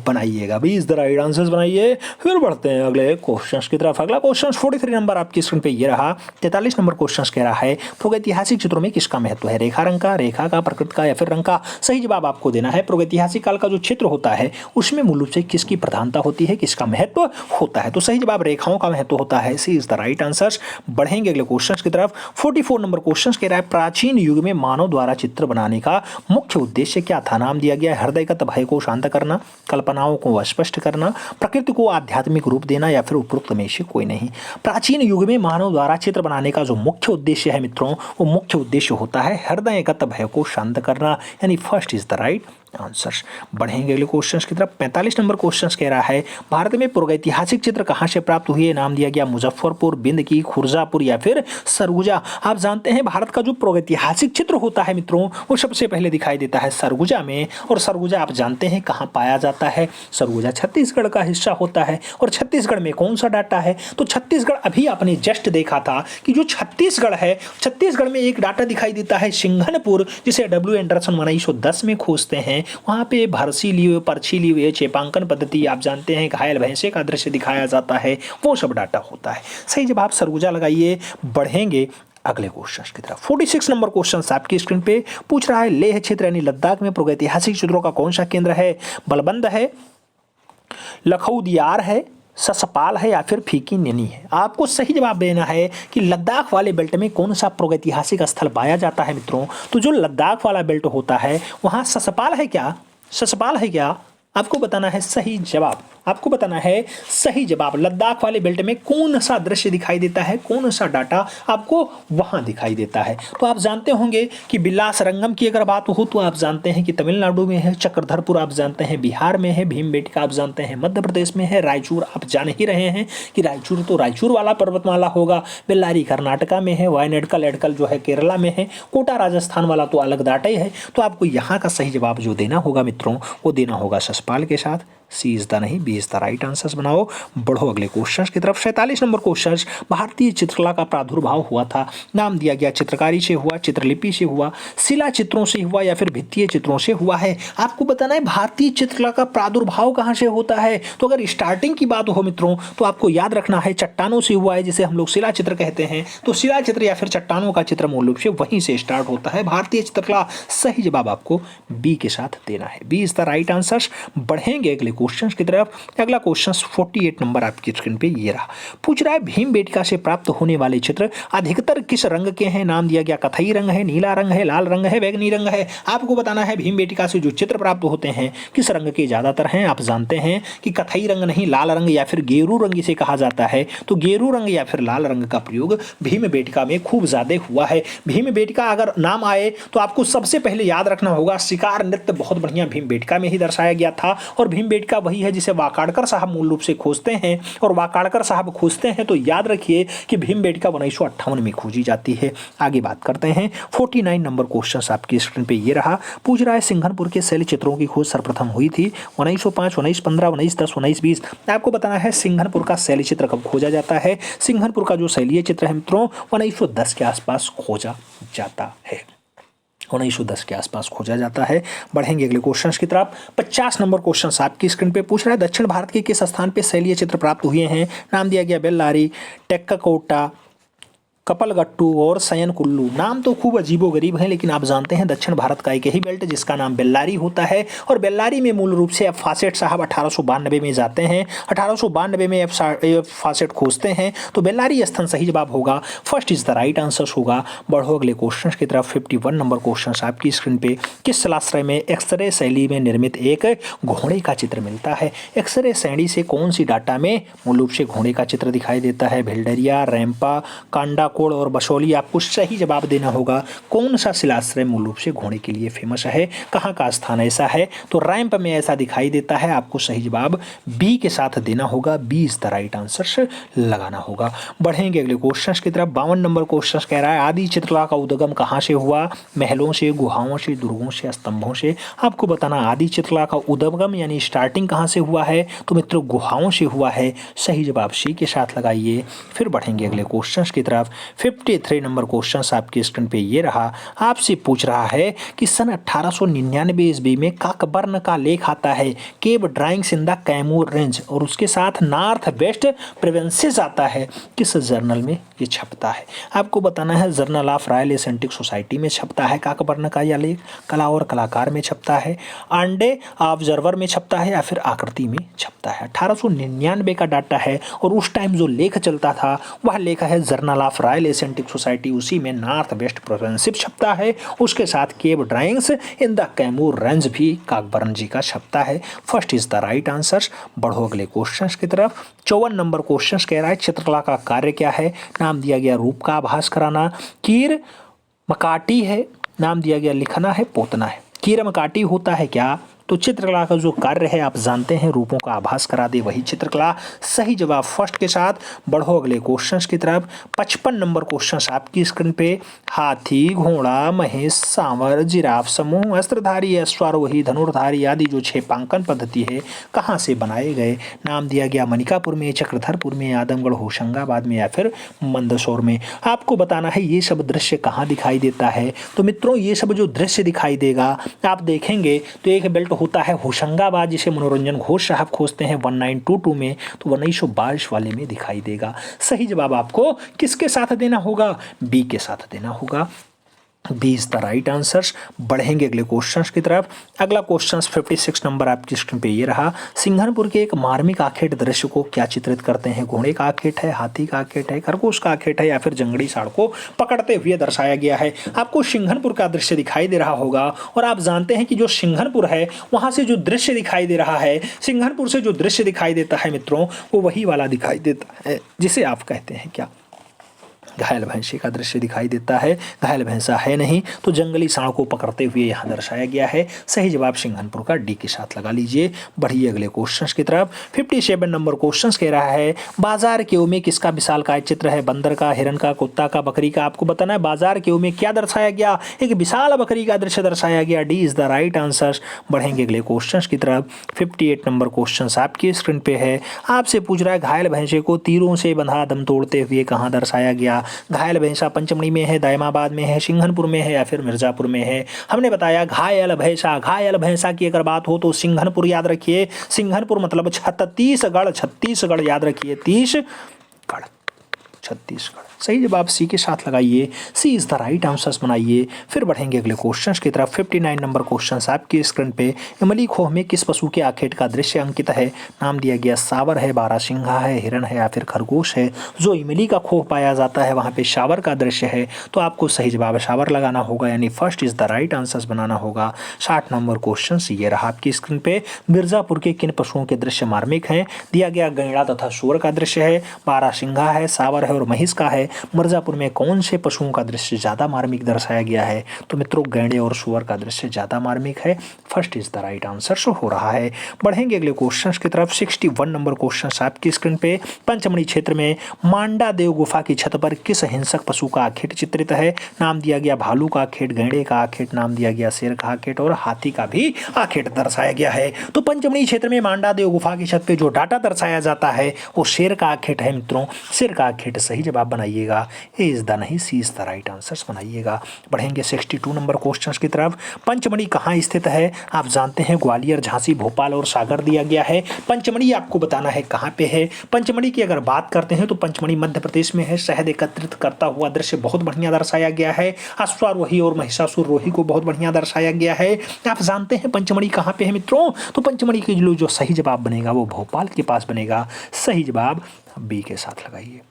बनाइएगा, B is the right answer बनाइए। फिर बढ़ते हैं अगले क्वेश्चन की तरफ। अगला क्वेश्चन 43 नंबर आपकी स्क्रीन पे ये रहा। 43 नंबर क्वेश्चन कह रहा है प्रागैतिहासिक चित्रों में किसका महत्व है। रेखा रंग का, रेखा का, प्रकृति का या फिर रंग का। सही जवाब आपको देना है। प्रागैतिहासिक काल का जो चित्र होता है उसमें मूल रूप से किसकी प्रधानता होती है, किसका महत्व होता है। तो सही जवाब रेखाओं का महत्व होता है। सी इज द राइट आंसर। बढ़ेंगे अगले क्वेश्चन की तरफ। 44 नंबर क्वेश्चन कह रहा है प्राचीन युग में मानव द्वारा चित्र बनाने का मुख्य उद्देश्य क्या था। नाम दिया गया हृदयगत भय को शांत करना, कल्पनाओं को स्पष्ट करना, प्रकृति को आध्यात्मिक रूप देना या फिर उपरोक्त में से कोई नहीं। प्राचीन युग में मानव द्वारा चित्र बनाने का जो मुख्य उद्देश्य है मित्रों, वो मुख्य उद्देश्य होता है हृदयगत भय को शांत करना, यानी first is the right answer. बढ़ेंगे अगले क्वेश्चन की तरफ। 45 नंबर क्वेश्चन कह रहा है भारत में प्रागैतिहासिक चित्र कहाँ से प्राप्त हुए। नाम दिया गया मुजफ्फरपुर, बिंदकी, खुर्जापुर या फिर सरगुजा। आप जानते हैं भारत का जो प्रागैतिहासिक चित्र होता है मित्रों वो सबसे पहले दिखाई देता है सरगुजा में। और सरगुजा आप जानते हैं कहाँ पाया जाता है। सरगुजा छत्तीसगढ़ का हिस्सा होता है। और छत्तीसगढ़ में कौन सा डाटा है, तो छत्तीसगढ़ अभी आपने जस्ट देखा था कि जो छत्तीसगढ़ है, छत्तीसगढ़ में एक डाटा दिखाई देता है सिंघनपुर, जिसे डब्ल्यू एंडरसन 1910 में खोजते हैं। वहाँ पे भरसी लिए हुए, पर्ची लिए हुए, चेपांकन पद्धति, आप जानते हैं घायल भैंसे का दृश्य दिखाया जाता है, वो सब डाटा होता है। सही जवाब सरगुजा लगाइए। बढ़ेंगे अगले क्वेश्चन की तरफ। 46 नंबर क्वेश्चन आपकी स्क्रीन पे पूछ रहा है लेह क्षेत्र यानी लद्दाख में प्रागैतिहासिक चित्रों का कौन सा केंद्र है। बलबंद है, लखौदियार है, ससपाल है या फिर फीकी नैनी है। आपको सही जवाब देना है कि लद्दाख वाले बेल्ट में कौन सा प्रागैतिहासिक स्थल पाया जाता है मित्रों। तो जो लद्दाख वाला बेल्ट होता है वहाँ ससपाल है क्या, ससपाल है क्या, आपको बताना है सही जवाब। आपको बताना है सही जवाब। लद्दाख वाले बेल्ट में कौन सा दृश्य दिखाई देता है, कौन सा डाटा आपको वहां दिखाई देता है। तो आप जानते होंगे कि बिलास रंगम की अगर बात हो तो आप जानते हैं कि तमिलनाडु में है, चक्रधरपुर आप जानते हैं बिहार में है, भीमबेटका आप जानते हैं मध्य प्रदेश में है, रायचूर आप जान ही रहे हैं कि रायचूर तो रायचूर वाला पर्वतमाला होगा, बेल्लारी कर्नाटका में है, वायनेडकल एडकल जो है केरला में है, कोटा राजस्थान वाला तो अलग डाटा ही है। तो आपको यहाँ का सही जवाब जो देना होगा मित्रों वो देना होगा ससपाल के साथ। सी इज द नहीं, B is the right answer बनाओ। बढ़ो अगले क्वेश्चन की तरफ। 47 नंबर क्वेश्चन भारतीय चित्रकला का प्रादुर्भाव हुआ था। नाम दिया गया चित्रकारी से हुआ, चित्रलिपि से हुआ, शिला चित्रों से हुआ या फिर भित्तीय चित्रों से हुआ है। आपको बताना है भारतीय चित्रकला का प्रादुर्भाव कहाँ से होता है। तो अगर स्टार्टिंग की बात हो मित्रों तो आपको याद रखना है चट्टानों से हुआ है, जिसे हम लोग शिला चित्र कहते हैं। तो शिला चित्र या फिर चट्टानों का चित्र मूल रूप से वहीं से स्टार्ट होता है भारतीय चित्रकला। सही जवाब आपको बी के साथ देना है, B is the right answer. बढ़ेंगे अगले क्वेश्चन की तरफ। अगला क्वेश्चन 48 नंबर आपकी स्क्रीन पे ये रहा। पूछ रहा है भीमबेटका से प्राप्त होने वाले चित्र अधिकतर किस रंग के हैं? नाम दिया गया कथई रंग है, नीला रंग है, लाल रंग है, बैंगनी रंग है। आपको बताना है भीमबेटका से जो चित्र प्राप्त होते हैं किस रंग के ज्यादातर हैं। आप जानते हैं कि कथई रंग नहीं, लाल रंग या फिर गेरू रंग इसे कहा जाता है। तो गेरू रंग या फिर लाल रंग का प्रयोग भीमबेटका में खूब ज्यादा हुआ है। भीमबेटका अगर नाम आए तो आपको सबसे पहले याद रखना होगा शिकार नृत्य बहुत बढ़िया भीमबेटका में ही दर्शाया गया था। और भीमबेटका वही है जिसे वाकाड़कर साहब मूल रूप से खोजते हैं, और वाकाड़कर साहब खोजते हैं तो याद रखिए कि भीमबेटका 1958 में खोजी जाती है। आगे बात करते हैं 49 नंबर क्वेश्चन आपकी स्क्रीन पे ये रहा। पूछ रहा है सिंघनपुर के शैल चित्रों की खोज सर्वप्रथम हुई थी 1905, 1915, 1910, 1920। आपको बताना है सिंघनपुर का शैली चित्र कब खोजा जाता है। सिंघनपुर का जो शैलीय चित्र है मित्रों 1910 के आसपास खोजा जाता है। 1910 के आसपास खोजा जाता है। बढ़ेंगे अगले क्वेश्चन की तरफ। 50 नंबर क्वेश्चन आपकी स्क्रीन पे पूछ रहा है दक्षिण भारत के किस स्थान पे शैलीय चित्र प्राप्त हुए हैं। नाम दिया गया बेल्लारी, टेक्काकोटा, कपलगट्टू और सयन कुल्लू। नाम तो खूब अजीबोगरीब हैं, लेकिन आप जानते हैं दक्षिण भारत का एक ही बेल्ट जिसका नाम बेल्लारी होता है। और बेल्लारी में मूल रूप से एफ फासेट साहब 1892 में जाते हैं। 1892 में एफ फासेट खोजते हैं। तो बेल्लारी स्थान सही जवाब होगा। First is the right answer होगा। बढ़ो अगले क्वेश्चन की तरफ। 51 नंबर क्वेश्चन आपकी स्क्रीन पे। किस जलाश्रय में एक्सरे शैली में निर्मित एक घोड़े का चित्र मिलता है। एक्सरे शैली से कौन सी डाटा में मूल रूप से घोड़े का चित्र दिखाई देता है। भिल्डरिया, रैंपा, कांडा और बसोली। आपको सही जवाब देना होगा कौन सा शिलाश्रय मूल रूप से घोड़े के लिए फेमस है, कहां का स्थान ऐसा है। तो रैंप में ऐसा दिखाई देता है। आपको सही जवाब बी के साथ देना होगा। B is the right answer लगाना होगा। बढ़ेंगे अगले क्वेश्चन की तरफ। 52 नंबर क्वेश्चन कह रहा है आदि चित्रकला का उद्गम कहां से हुआ। महलों से, गुहाओं से, दुर्गों से, स्तंभों से। आपको बताना आदि चित्रकला का उद्गम यानी स्टार्टिंग कहां से हुआ है। तो मित्रों गुहाओं से हुआ है। सही जवाब सी के साथ लगाइए। फिर बढ़ेंगे अगले क्वेश्चन की तरफ। 53 नंबर क्वेश्चन आपकी स्क्रीन पे ये रहा। आपसे पूछ रहा है कि सन 1899 ईस्वी में काकबर्न का लेख आता है cave drawings in the Kaimur range, और उसके साथ नॉर्थ वेस्ट प्रोविंसेस आता है। किस जर्नल में ये छपता है। आपको बताना है Journal of Royal Asiatic society में छपता है काकबर्न का यह लेख। कला और कलाकार में छपता है, अंडे ऑब्जर्वर में छपता है, या फिर आकृति में छपता है। 1899 का डाटा है और उस टाइम जो लेख चलता था वह लेख है Journal of Royal Asiatic Society. उसी में नॉर्थ वेस्ट प्रोविंसिप छपता है। उसके साथ cave drawings in the Kaimur range भी काकबर्न जी का छपता है। First is the right answer. बढ़ो अगले क्वेश्चन की तरफ। 54 नंबर क्वेश्चन कह रहा है चित्रकला का कार्य क्या है। नाम दिया गया रूप का आभास कराना। कीर मकाटी है। नाम दिया गया लिखना है, पोतना है। कीर मकाटी होता है क्या। तो चित्रकला का जो कार्य है आप जानते हैं रूपों का आभास करा दे वही चित्रकला। सही जवाब फर्स्ट के साथ। बढ़ो अगले क्वेश्चन की तरफ। 55 नंबर क्वेश्चन आपकी स्क्रीन पे। हाथी, घोड़ा, महेश, सांवर, जिराफ समूह, अस्त्रधारी, अश्वारोही, धनुर्धारी आदि जो क्षेपांकन पद्धति है कहाँ से बनाए गए। नाम दिया गया मनिकापुर में, चक्रधरपुर में, आदमगढ़, होशंगाबाद में, या फिर मंदसौर में। आपको बताना है ये सब दृश्य कहाँ दिखाई देता है। तो मित्रों ये सब जो दृश्य दिखाई देगा आप देखेंगे तो एक बेल्ट होता है होशंगाबाद जिसे मनोरंजन घोष साहब खोजते हैं 1922 में। तो 1922 वाले में दिखाई देगा। सही जवाब आपको किसके साथ देना होगा। बी के साथ देना होगा। B is the right answer. बढ़ेंगे अगले क्वेश्चन की तरफ। अगला क्वेश्चन 56 नंबर आपकी स्क्रीन पे ये रहा। सिंघनपुर के एक मार्मिक आखेट दृश्य को क्या चित्रित करते हैं। घोड़े का आखेट है, हाथी का आखेट है, खरगोश का आखेट है, या फिर जंगली सांड को पकड़ते हुए दर्शाया गया है। आपको सिंघनपुर का दृश्य दिखाई दे रहा होगा। और आप जानते हैं कि जो सिंघनपुर है वहां से जो दृश्य दिखाई दे रहा है, सिंघनपुर से जो दृश्य दिखाई देता है मित्रों वो वही वाला दिखाई देता है जिसे आप कहते हैं क्या, घायल भैंसे का दृश्य दिखाई देता है। घायल भैंसा है नहीं तो जंगली सांड को पकड़ते हुए यहाँ दर्शाया गया है। सही जवाब सिंघनपुर का डी के साथ लगा लीजिए। बढ़िए अगले क्वेश्चन की तरफ। 57 नंबर क्वेश्चन कह रहा है बाजार केव में किसका विशालकाय चित्र है। बंदर का, हिरन का, कुत्ता का, बकरी का। आपको बताना है बाजार केव में क्या दर्शाया गया। एक विशाल बकरी का दृश्य दर्शाया गया। D is the right answer. बढ़ेंगे अगले क्वेश्चन की तरफ। 58 नंबर क्वेश्चन आपकी स्क्रीन पे है। आपसे पूछ रहा है घायल भैंसे को तीरों से बंधा दम तोड़ते हुए कहाँ दर्शाया गया। घायल भैंसा पंचमढ़ी में है, दायमाबाद में है, सिंघनपुर में है, या फिर मिर्जापुर में है। हमने बताया घायल भैंसा की अगर बात हो तो सिंघनपुर याद रखिए। सिंघनपुर मतलब छत्तीसगढ़ याद रखिए। छत्तीसगढ़ छत्तीसगढ़। सही जवाब सी के साथ लगाइए, सी इज द राइट आंसर्स बनाइए। फिर बढ़ेंगे अगले क्वेश्चंस की तरफ। 59 नंबर क्वेश्चन आपकी स्क्रीन पे। इमली खोह में किस पशु के आखेट का दृश्य अंकित है? नाम दिया गया सावर है, बारहसिंघा है, हिरण है या फिर खरगोश है। जो इमली का खोह पाया जाता है वहाँ पे शावर का दृश्य है, तो आपको सही जवाब शावर लगाना होगा, यानी first is the right answers बनाना होगा। 60 नंबर क्वेश्चन ये रहा आपकी स्क्रीन पे। मिर्जापुर के किन पशुओं के दृश्य मार्मिक हैं? दिया गया गैंडा तथा सूअर का दृश्य है, बारहसिंघा है, सावर है और महिष का है। मिर्जापुर में कौन से पशुओं का दृश्य ज्यादा मार्मिक दर्शाया गया है? तो मित्रों गैंडे और सूअर का दृश्य ज्यादा मार्मिक है। First is the right answer हो रहा है। बढ़ेंगे अगले क्वेश्चन की तरफ। 61 नंबर क्वेश्चन आपकी स्क्रीन पे। पंचमढ़ी क्षेत्र में मांडा देव गुफा की छत पर किस हिंसक पशु का आखेट चित्रित है? नाम दिया गया भालू का आखेट, गैंडे का आखेट, नाम दिया गया शेर का आखेट और हाथी का भी आखेट दर्शाया गया है। तो पंचमढ़ी क्षेत्र में मांडा देव गुफा की छत पे जो डाटा दर्शाया जाता है वो शेर का आखेट है मित्रों। शेर का आखेट सही जवाब बनाइएगा। ए इज द नहीं, सी इज द राइट आंसर्स बनाइएगा। बढ़ेंगे 62 नंबर क्वेश्चन की तरफ। पंचमढ़ी कहाँ स्थित है? आप जानते हैं ग्वालियर, झांसी, भोपाल और सागर दिया गया है। पंचमढ़ी आपको बताना है कहाँ पे है। पंचमढ़ी की अगर बात करते हैं तो पंचमढ़ी मध्य प्रदेश में है। शहद एकत्रित करता हुआ दृश्य बहुत बढ़िया दर्शाया गया है। अश्वारोही और महिषासुररोही को बहुत बढ़िया दर्शाया गया है। आप जानते हैं पंचमढ़ी कहाँ पे है मित्रों? तो पंचमढ़ी के जो सही जवाब बनेगा वो भोपाल के पास बनेगा। सही जवाब बी के साथ लगाइए।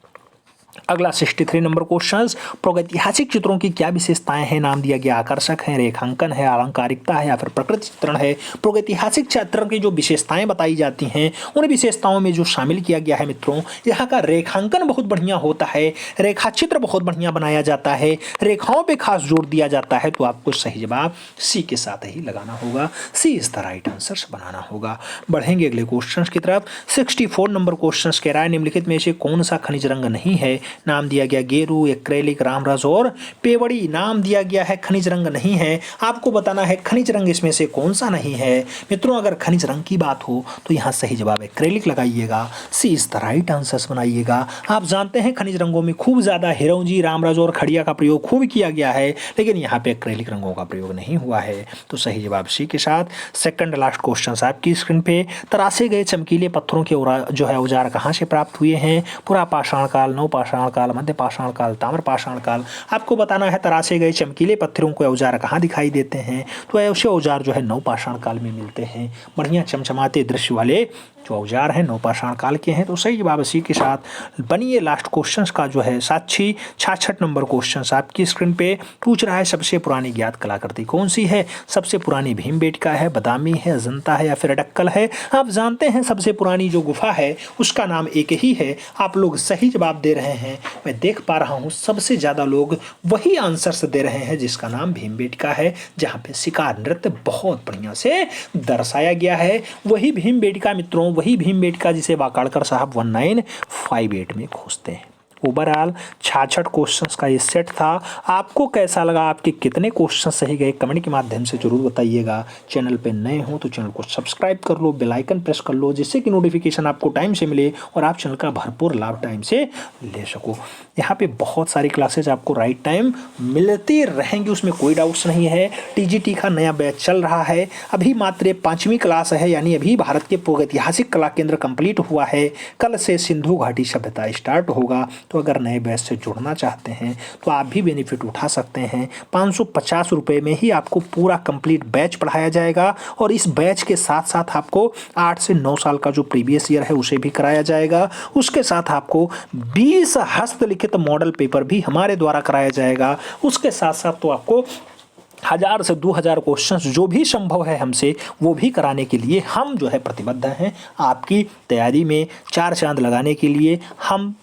अगला 63 नंबर क्वेश्चन। प्रागैतिहासिक चित्रों की क्या विशेषताएं हैं? नाम दिया गया आकर्षक है, रेखांकन है, अलंकारिकता है या फिर प्रकृति चित्रण है। प्रागैतिहासिक चित्रण की जो विशेषताएं बताई जाती हैं उन विशेषताओं में जो शामिल किया गया है मित्रों, यहाँ का रेखांकन बहुत बढ़िया होता है, रेखा चित्र बहुत बढ़िया बनाया जाता है, रेखाओं पर खास जोर दिया जाता है। तो आपको सही जवाब सी के साथ ही लगाना होगा। सी इज द राइट आंसर बनाना होगा। बढ़ेंगे अगले क्वेश्चन की तरफ। 64 नंबर क्वेश्चन कह रहा है निम्नलिखित में से कौन सा खनिज रंग नहीं है? नाम दिया गया गेरू, एक्रेलिक, रामरस और पेवड़ी। नाम दिया गया है खनिज रंग नहीं है। आपको बताना है खनिज रंग इसमें से कौन सा नहीं है। मित्रों अगर खनिज रंग की बात हो तो यहाँ सही जवाब एक्रेलिक लगाइएगा। सी इज द राइट आंसर्स बनाइएगा। आप जानते हैं खनिज रंगों में खूब ज्यादा हिरौंजी, रामरस और खड़िया का प्रयोग खूब किया गया है, लेकिन यहाँ पे एक्रेलिक रंगों का प्रयोग नहीं हुआ है। तो सही जवाब सी के साथ। सेकंड लास्ट क्वेश्चन आपकी स्क्रीन पे। तराशे गए चमकीले पत्थरों के जो है औजार कहाँ से प्राप्त हुए हैं? पुरा पाषाण काल, नव पाषाण काल, मध्य पाषाण काल, ताम्र पाषाण काल। आपको बताना है तराशे गए चमकीले पत्थरों के औजार कहाँ दिखाई देते हैं? तो ऐसे औजार जो है नव पाषाण काल में मिलते हैं। बढ़िया चमचमाते दृश्य वाले जो औजार हैं नव पाषाण काल के हैं। तो सही जवाब इसी के साथ बनिए लास्ट क्वेश्चन का जो है साक्षी। 66 नंबर क्वेश्चन आपकी स्क्रीन पे पूछ रहा है सबसे पुरानी ज्ञात कलाकृति कौन सी है? सबसे पुरानी भीमबेटका है, बदामी है, अजंता है या फिर अडक्कल है। आप जानते हैं सबसे पुरानी जो गुफा है उसका नाम एक ही है। आप लोग सही जवाब दे रहे हैं, मैं देख पा रहा हूँ सबसे ज्यादा लोग वही आंसर्स दे रहे हैं जिसका नाम भीमबेटका है, जहाँ पे शिकार नृत्य बहुत बढ़िया से दर्शाया गया है। वही भीमबेटका मित्रों, वही भीमबेटका जिसे वाकाड़कर साहब 1958 में खोजते हैं। ओवरऑल 66 क्वेश्चंस का ये सेट था। आपको कैसा लगा? आपके कितने क्वेश्चन सही गए? कमेंट के माध्यम से जरूर बताइएगा। चैनल पे नए हो तो चैनल को सब्सक्राइब कर लो, बेल आइकन प्रेस कर लो, जिससे कि नोटिफिकेशन आपको टाइम से मिले और आप चैनल का भरपूर लाभ टाइम से ले सको। यहाँ पे बहुत सारी क्लासेज आपको राइट टाइम मिलती रहेंगी, उसमें कोई डाउट्स नहीं है। टीजीटी का नया बैच चल रहा है, अभी मात्र 5वीं क्लास है, यानी अभी भारत के प्रागैतिहासिक कला केंद्र कंप्लीट हुआ है। कल से सिंधु घाटी सभ्यता स्टार्ट होगा। तो अगर नए बैच से जुड़ना चाहते हैं तो आप भी बेनिफिट उठा सकते हैं। 550 रुपये में ही आपको पूरा कंप्लीट बैच पढ़ाया जाएगा और इस बैच के साथ साथ आपको 8 से 9 साल का जो प्रीवियस ईयर है उसे भी कराया जाएगा। उसके साथ आपको 20 हस्तलिखित मॉडल पेपर भी हमारे द्वारा कराया जाएगा। उसके साथ साथ तो आपको 1000 से 2000 क्वेश्चंस जो भी संभव है हमसे वो भी कराने के लिए हम जो है प्रतिबद्ध हैं। आपकी तैयारी में 4 चांद लगाने के लिए हम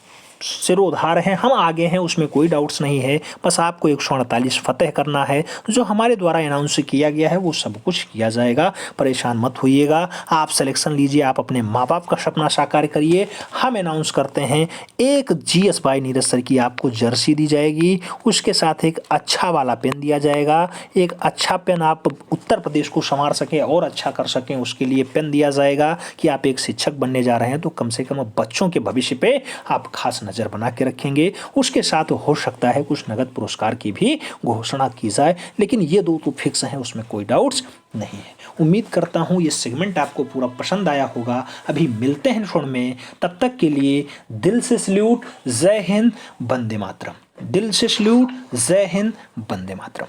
सिरोधार हैं, हम आगे हैं, उसमें कोई डाउट्स नहीं है। बस आपको 148 फतेह करना है। जो हमारे द्वारा अनाउंस किया गया है वो सब कुछ किया जाएगा, परेशान मत होइएगा। आप सिलेक्शन लीजिए, आप अपने माँ बाप का सपना साकार करिए। हम अनाउंस करते हैं एक GS बाय नीरज सर की आपको जर्सी दी जाएगी, उसके साथ एक अच्छा वाला पेन दिया जाएगा। एक अच्छा पेन आप उत्तर प्रदेश को संवार सकें और अच्छा कर सकें उसके लिए पेन दिया जाएगा कि आप एक शिक्षक बनने जा रहे हैं तो कम से कम बच्चों के भविष्य पे आप खास नज़र बना के रखेंगे। उसके साथ हो सकता है कुछ नगद पुरस्कार की भी घोषणा की जाए, लेकिन ये दो तो फिक्स हैं, उसमें कोई डाउट्स नहीं है। उम्मीद करता हूँ ये सेगमेंट आपको पूरा पसंद आया होगा। अभी मिलते हैं क्षण में, तब तक के लिए दिल से सल्यूट, जय हिंद, वंदे मातरम। दिल से सल्यूट, जय हिंद, वंदे मातरम।